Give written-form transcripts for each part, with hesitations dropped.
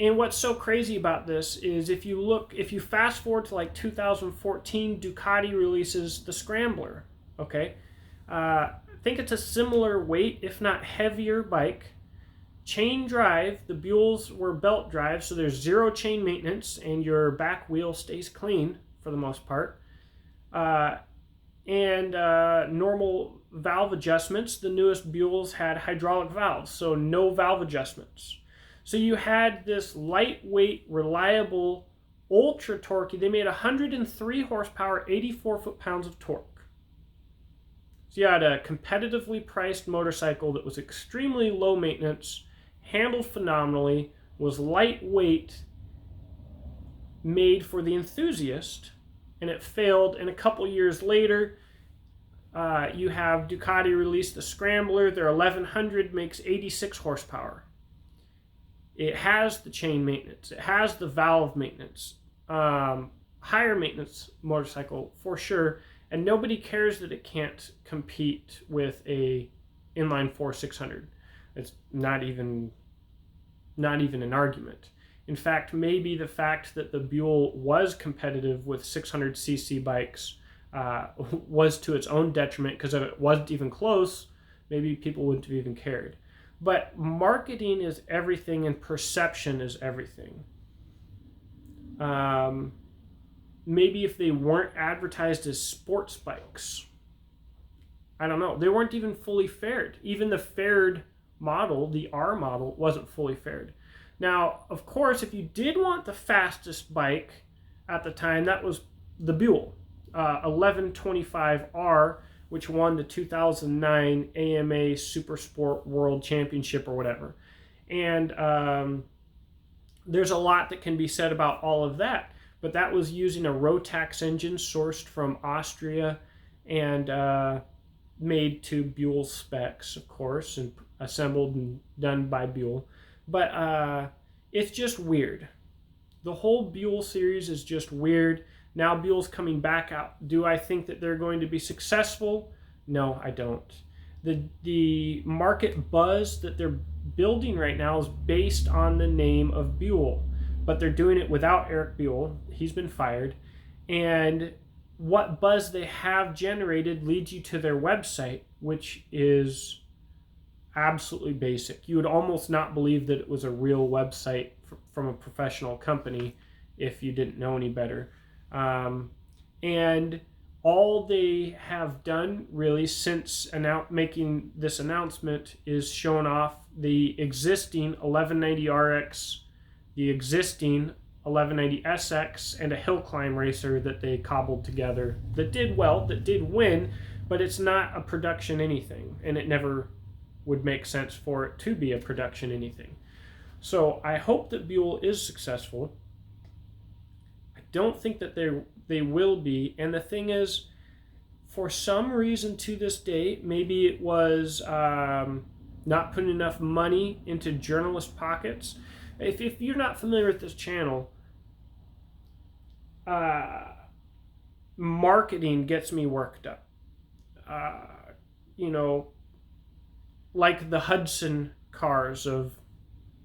And what's so crazy about this is if you fast forward to like 2014, Ducati releases the Scrambler. Okay, I think it's a similar weight, if not heavier, bike. Chain drive. The Buells were belt drive, so there's zero chain maintenance, and your back wheel stays clean for the most part. And normal valve adjustments. The newest Buells had hydraulic valves, so no valve adjustments. So you had this lightweight, reliable, ultra torquey. They made 103 horsepower, 84 foot-pounds of torque. So you had a competitively priced motorcycle that was extremely low maintenance, handled phenomenally, was lightweight, made for the enthusiast, and it failed. And a couple years later, you have Ducati release the Scrambler. Their 1100 makes 86 horsepower. It has the chain maintenance. It has the valve maintenance. Higher maintenance motorcycle for sure. And nobody cares that it can't compete with a inline 4 600. It's not even an argument. In fact, maybe the fact that the Buell was competitive with 600cc bikes was to its own detriment, because if it wasn't even close, maybe people wouldn't have even cared. But marketing is everything, and perception is everything. Maybe if they weren't advertised as sports bikes, I don't know. They weren't even fully faired. Even the faired model, the R model, wasn't fully faired. Now, of course, if you did want the fastest bike at the time, that was the Buell 1125R, which won the 2009 AMA Super Sport World Championship or whatever. And there's a lot that can be said about all of that. But that was using a Rotax engine sourced from Austria and made to Buell specs, of course, and assembled and done by Buell. But it's just weird. The whole Buell series is just weird. Now Buell's coming back out. Do I think that they're going to be successful? No, I don't. The market buzz that they're building right now is based on the name of Buell, but they're doing it without Eric Buell. He's been fired. And what buzz they have generated leads you to their website, which is absolutely basic. You would almost not believe that it was a real website from a professional company if you didn't know any better. And all they have done really since making this announcement is shown off the existing 1190RX, the existing 1190SX, and a hill climb racer that they cobbled together that did well, that did win, but it's not a production anything, and it never would make sense for it to be a production anything. So I hope that Buell is successful. I don't think that they will be. And the thing is, for some reason to this day, maybe it was not putting enough money into journalist pockets. If you're not familiar with this channel, marketing gets me worked up. Like the Hudson cars of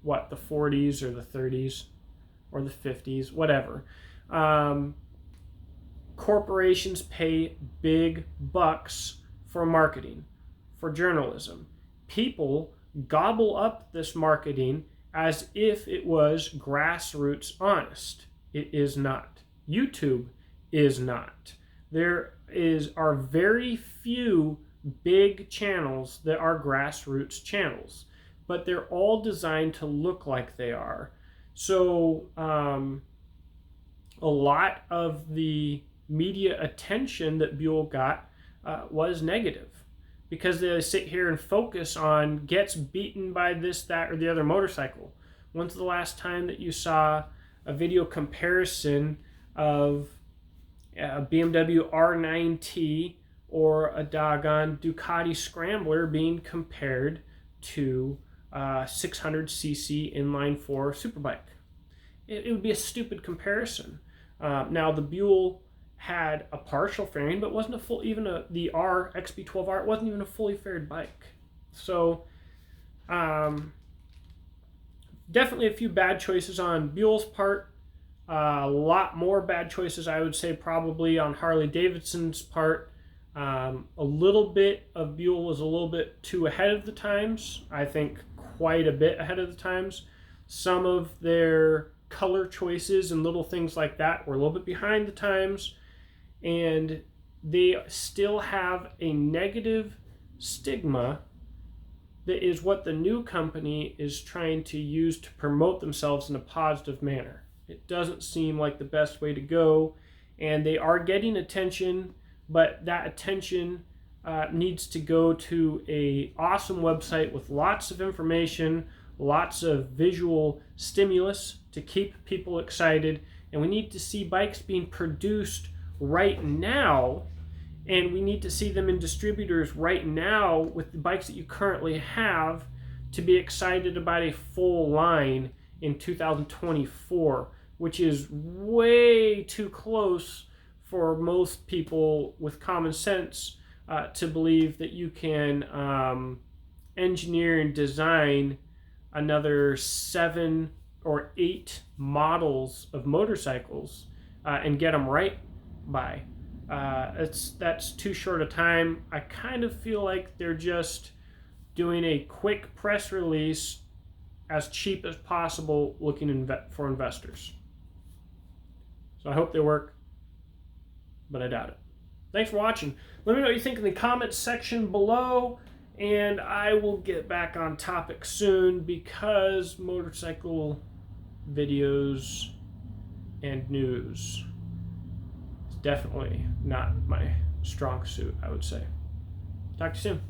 the 40s or the 30s or the 50s, whatever. Corporations pay big bucks for marketing, for journalism. People gobble up this marketing as if it was grassroots honest. It is not. YouTube is not. There are very few big channels that are grassroots channels, but they're all designed to look like they are. So a lot of the media attention that Buell got was negative, because they sit here and focus on gets beaten by this, that, or the other motorcycle. When's the last time that you saw a video comparison of a BMW R9T or a doggone Ducati Scrambler being compared to 600cc inline 4 superbike? It would be a stupid comparison. Now the Buell had a partial fairing, but wasn't a full, the XB12R, it wasn't even a fully faired bike. So Definitely a few bad choices on Buell's part. A lot more bad choices, I would say, probably on Harley Davidson's part. A little bit of Buell was a little bit too ahead of the times. I think quite a bit ahead of the times. Some of their color choices and little things like that were a little bit behind the times. And they still have a negative stigma that is what the new company is trying to use to promote themselves in a positive manner. It doesn't seem like the best way to go, and they are getting attention, but that attention needs to go to a awesome website with lots of information, lots of visual stimulus to keep people excited, and we need to see bikes being produced right now, and we need to see them in distributors right now with the bikes that you currently have to be excited about a full line in 2024, which is way too close for most people with common sense to believe that you can engineer and design another 7 or 8 models of motorcycles and get them right by. That's too short a time. I kind of feel like they're just doing a quick press release as cheap as possible looking for investors. So I hope they work, but I doubt it. Thanks for watching. Let me know what you think in the comments section below, and I will get back on topic soon because motorcycle videos and news is definitely not my strong suit, I would say. Talk to you soon.